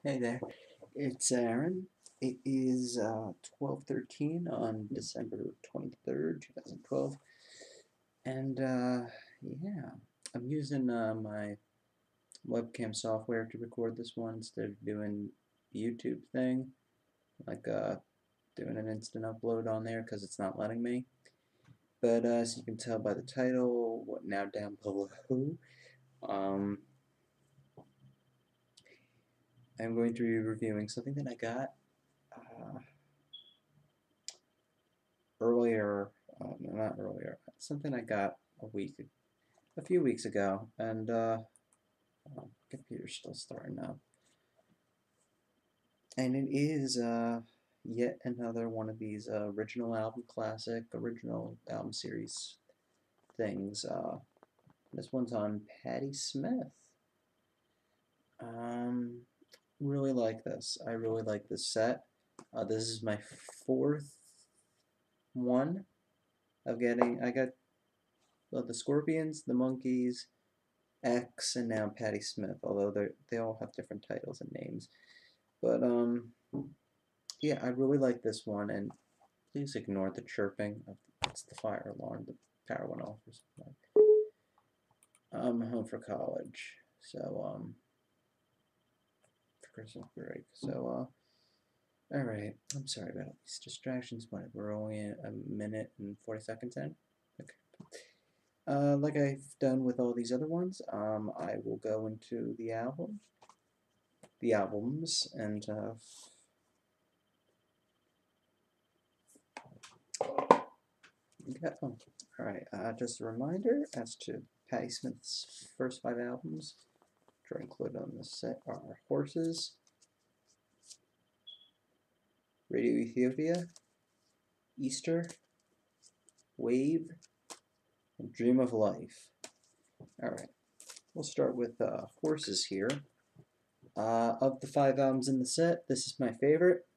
Hey there, it's Aaron. It is 12:13 on December 23rd, 2012, and yeah, I'm using my webcam software to record this one instead of doing the YouTube thing, like doing an instant upload on there because it's not letting me. But as you can tell by the title, what now down below, um, I'm going to be reviewing something that I got uh, earlier, no, not earlier, something I got a few weeks ago, and computer's still starting up, and it is yet another one of these original album series things. This one's on Patti Smith. Um, really like this. I really like this set. This is my fourth one of getting. I got the Scorpions, the Monkeys, X, and now Patti Smith. Although they all have different titles and names, but yeah, I really like this one. And please ignore the chirping. It's the fire alarm. The power went off or something. I'm home for college, so for Christmas break. So all right. I'm sorry about all these distractions. But we're only a minute and 40 seconds in. Okay. Like I've done with all these other ones, I will go into the albums, and yeah, oh, all right. Just a reminder as to Patti Smith's first 5 albums, which are included on the set are Horses, Radio Ethiopia, Easter, Wave, and Dream of Life. All right. We'll start with Horses here. Of the 5 albums in the set, this is my favorite.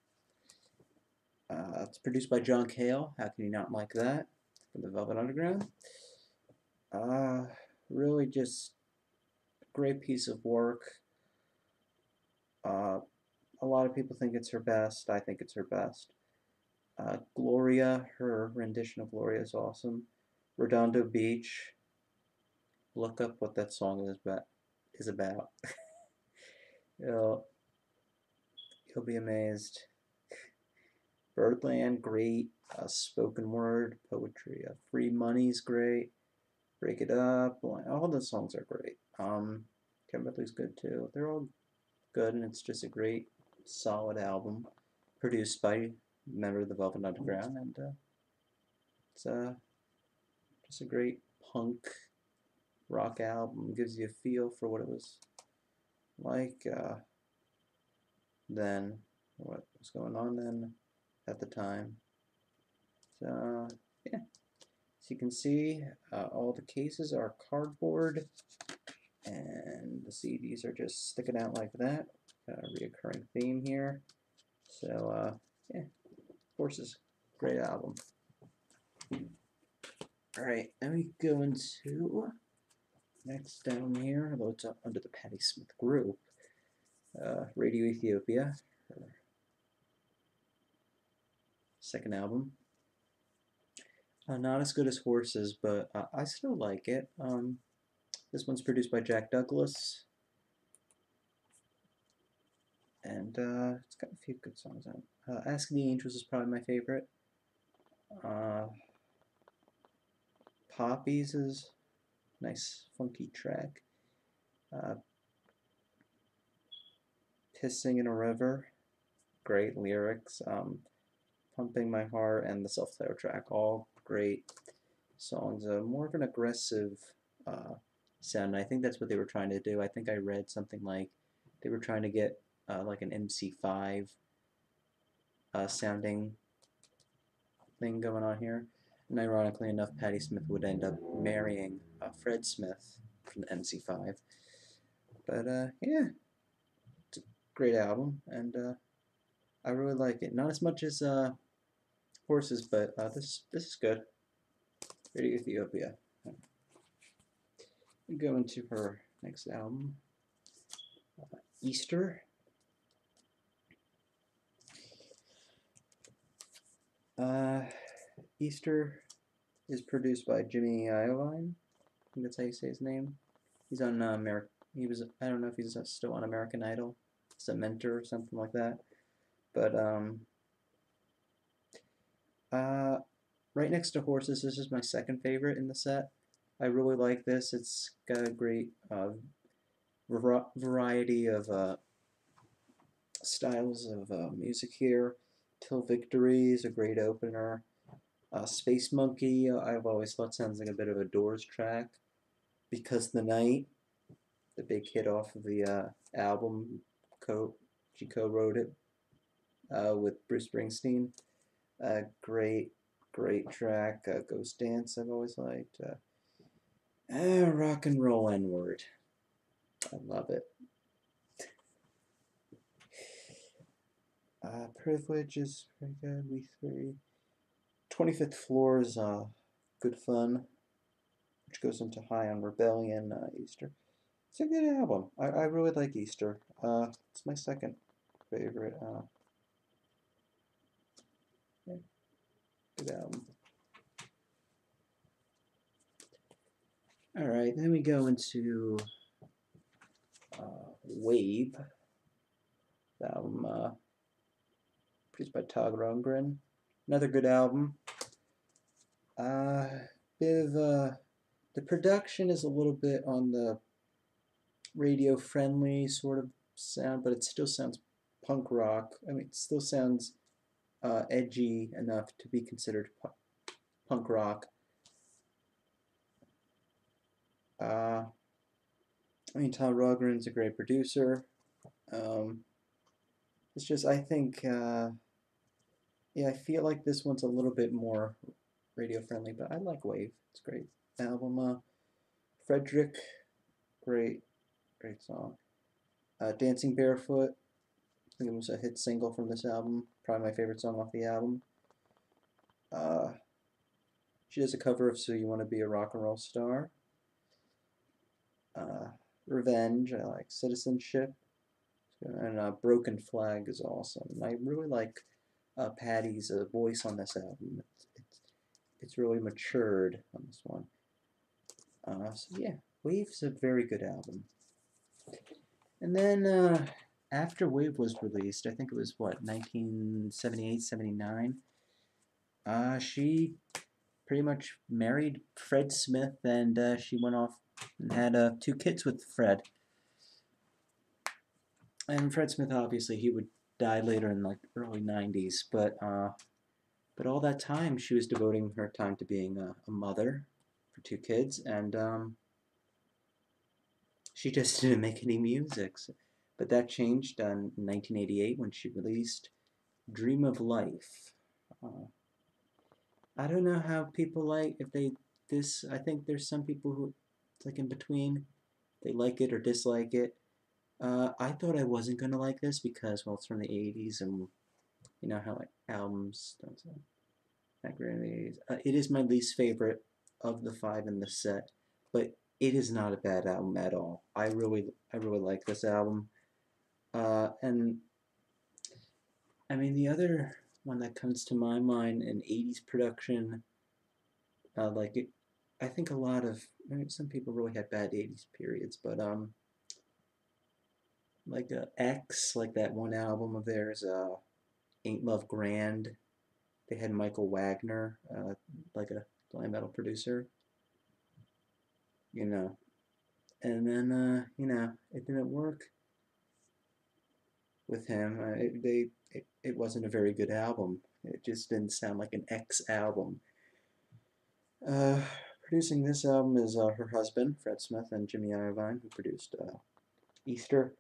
It's produced by John Cale. How can you not like that? From the Velvet Underground. Uh, really just a great piece of work. Uh, a lot of people think it's her best. I think it's her best. Gloria, her rendition of Gloria is awesome. Redondo Beach. Look up what that song is about. you'll, you'll be amazed. Birdland, great. Spoken word, poetry. Free Money's great. Break It Up. All the songs are great. Kimberly's good too. They're all good, and it's just a great, solid album produced by a member of the Velvet Underground, and it's just a great punk rock album. Gives you a feel for what it was like then, what was going on then at the time. So yeah, as you can see, all the cases are cardboard, and the CDs are just sticking out like that. Reoccurring theme here. So yeah, Horses, great album. All right, then we go into next down here, although it's up under the Patti Smith group. Radio Ethiopia, her second album. Not as good as Horses, but I still like it. This one's produced by Jack Douglas, and it's got a few good songs on it. Asking the Angels is probably my favorite. Poppies is a nice, funky track. Pissing in a River, great lyrics. Pumping My Heart and the self-titled track, all great songs. More of an aggressive sound. I think that's what they were trying to do. I think I read something like they were trying to get like an MC5 sounding thing going on here. And ironically enough, Patti Smith would end up marrying Fred Smith from the MC5. But yeah, it's a great album, and I really like it. Not as much as Horses, but this is good. Radio Ethiopia. We go into her next album, Easter. Uh, Easter is produced by Jimmy Iovine. I think that's how you say his name. He's on He was. I don't know if he's still on American Idol. He's a mentor or something like that. But uh, right next to horses, this is my second favorite in the set. I really like this. It's got a great variety of styles of music here. Till Victory is a great opener. Space Monkey, I've always thought sounds like a bit of a Doors track. Because the Night, the big hit off of the album, she co-wrote it with Bruce Springsteen. Great, great track. Ghost Dance, I've always liked. Rock and Roll N-Word. I love it. Privilege is pretty good. We Three. 25th Floor is good fun, which goes into High on Rebellion, Easter. It's a good album. I really like Easter. It's my second favorite. Yeah, good album. Alright, then we go into Wave. The album produced by Todd Rundgren. Another good album. Bit of the production is a little bit on the radio friendly sort of sound, but it still sounds punk rock. I mean, it still sounds edgy enough to be considered punk rock. I mean, Todd Rundgren's a great producer. It's just, I think, yeah, I feel like this one's a little bit more radio friendly, but I like Wave. It's a great album. Frederick, great, great song. Dancing Barefoot, I think it was a hit single from this album. Probably my favorite song off the album. She does a cover of So You Want to Be a Rock and Roll Star. Revenge, I like. Citizenship. And Broken Flag is awesome. And I really like Patti's voice on this album. It's really matured on this one. So yeah, Wave's a very good album. And then after Wave was released, I think it was what, 1978, 79. She pretty much married Fred Smith, and she went off and had 2 kids with Fred. And Fred Smith, obviously, he would die later in like early 90s, but all that time she was devoting her time to being a mother for 2 kids, and she just didn't make any music. But that changed in 1988 when she released Dream of Life. I don't know how people like, if they, this, I think there's some people who, it's like in between, they like it or dislike it. I thought I wasn't going to like this because, well, it's from the 80s, and you know how like albums don't sound that great in the 80s. It is my least favorite of the 5 in the set, but it is not a bad album at all. I really like this album. And I mean, the other one that comes to my mind in 80s production, like it, I think a lot of, I mean, some people really had bad 80s periods, but like X, like that one album of theirs, Ain't Love Grand. They had Michael Wagner, like a glam metal producer, you know. And then, you know, it didn't work with him. It wasn't a very good album. It just didn't sound like an X album. Uh, Producing this album is her husband, Fred Smith, and Jimmy Iovine, who produced Easter.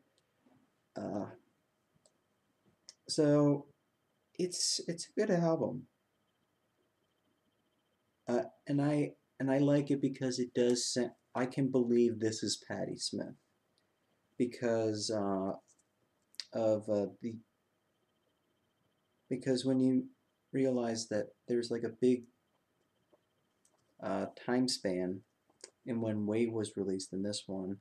So it's a good album, and I like it because it does. I can believe this is Patti Smith because of the because when you realize that there's like a big time span in when Wave was released in this one,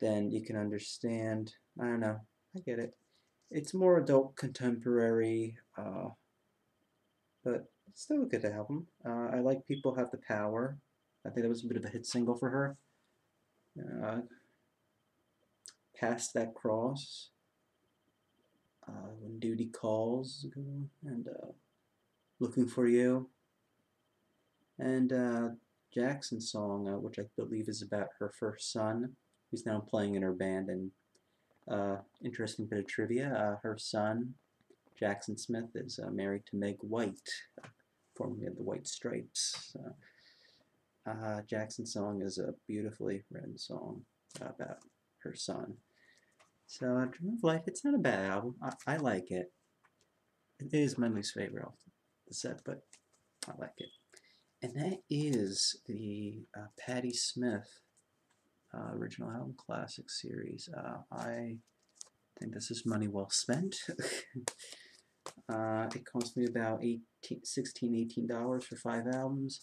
then you can understand. I don't know. I get it. It's more adult contemporary. but still a good album. I like People Have the Power. I think that was a bit of a hit single for her. Uh, Past That Cross, When Duty Calls, and Looking for You, and Jackson's song, which I believe is about her first son, who's now playing in her band. And interesting bit of trivia: her son, Jackson Smith, is married to Meg White, formerly of the White Stripes. Jackson's song is a beautifully written song about her son. So, Dream of Life, it's not a bad album. I like it. It is my least favorite off the set, but I like it. And that is the Patti Smith original album classic series. I think this is money well spent. It cost me about $18 for 5 albums.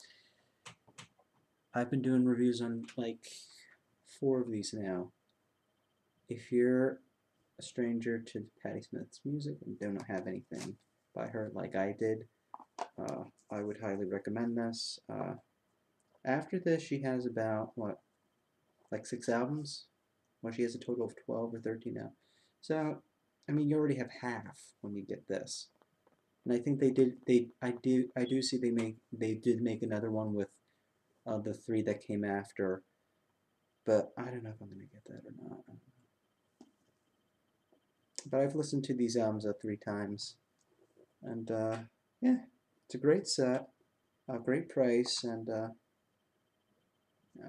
I've been doing reviews on like 4 of these now. If you're a stranger to Patti Smith's music and don't have anything by her like I did, I would highly recommend this. After this, she has about, what, like 6 albums? Well, she has a total of 12 or 13 now. So, I mean, you already have half when you get this. And I think I do see they did make another one with the 3 that came after. But I don't know if I'm going to get that or not. But I've listened to these albums 3 times. And, yeah, it's a great set, a great price, and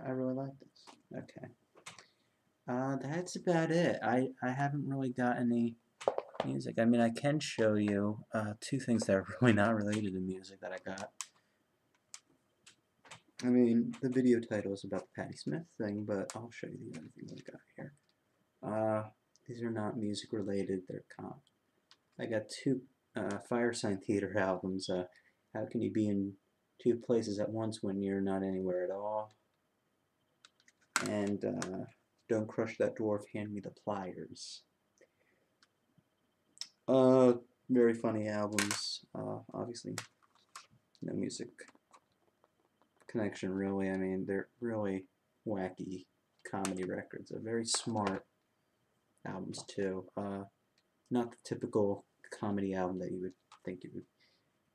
I really like this. Okay. That's about it. I haven't really got any music. I mean, I can show you 2 things that are really not related to music that I got. I mean, the video title is about the Patti Smith thing, but I'll show you the other things I got here. These are not music related, they're comp. I got 2 Firesign Theatre albums. How Can You Be in 2 Places at Once When You're Not Anywhere at All? And Don't Crush That Dwarf, Hand Me the Pliers. Very funny albums. Obviously, no music connection really. I mean, they're really wacky comedy records. They're very smart albums too. Not the typical comedy album that you would think you would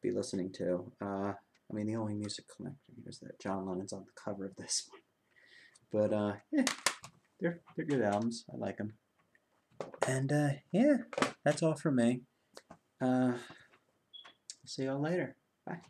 be listening to. I mean, the only music connection here is that John Lennon's on the cover of this one. But yeah, they're good albums. I like them. And yeah, that's all from me. See y'all later. Bye.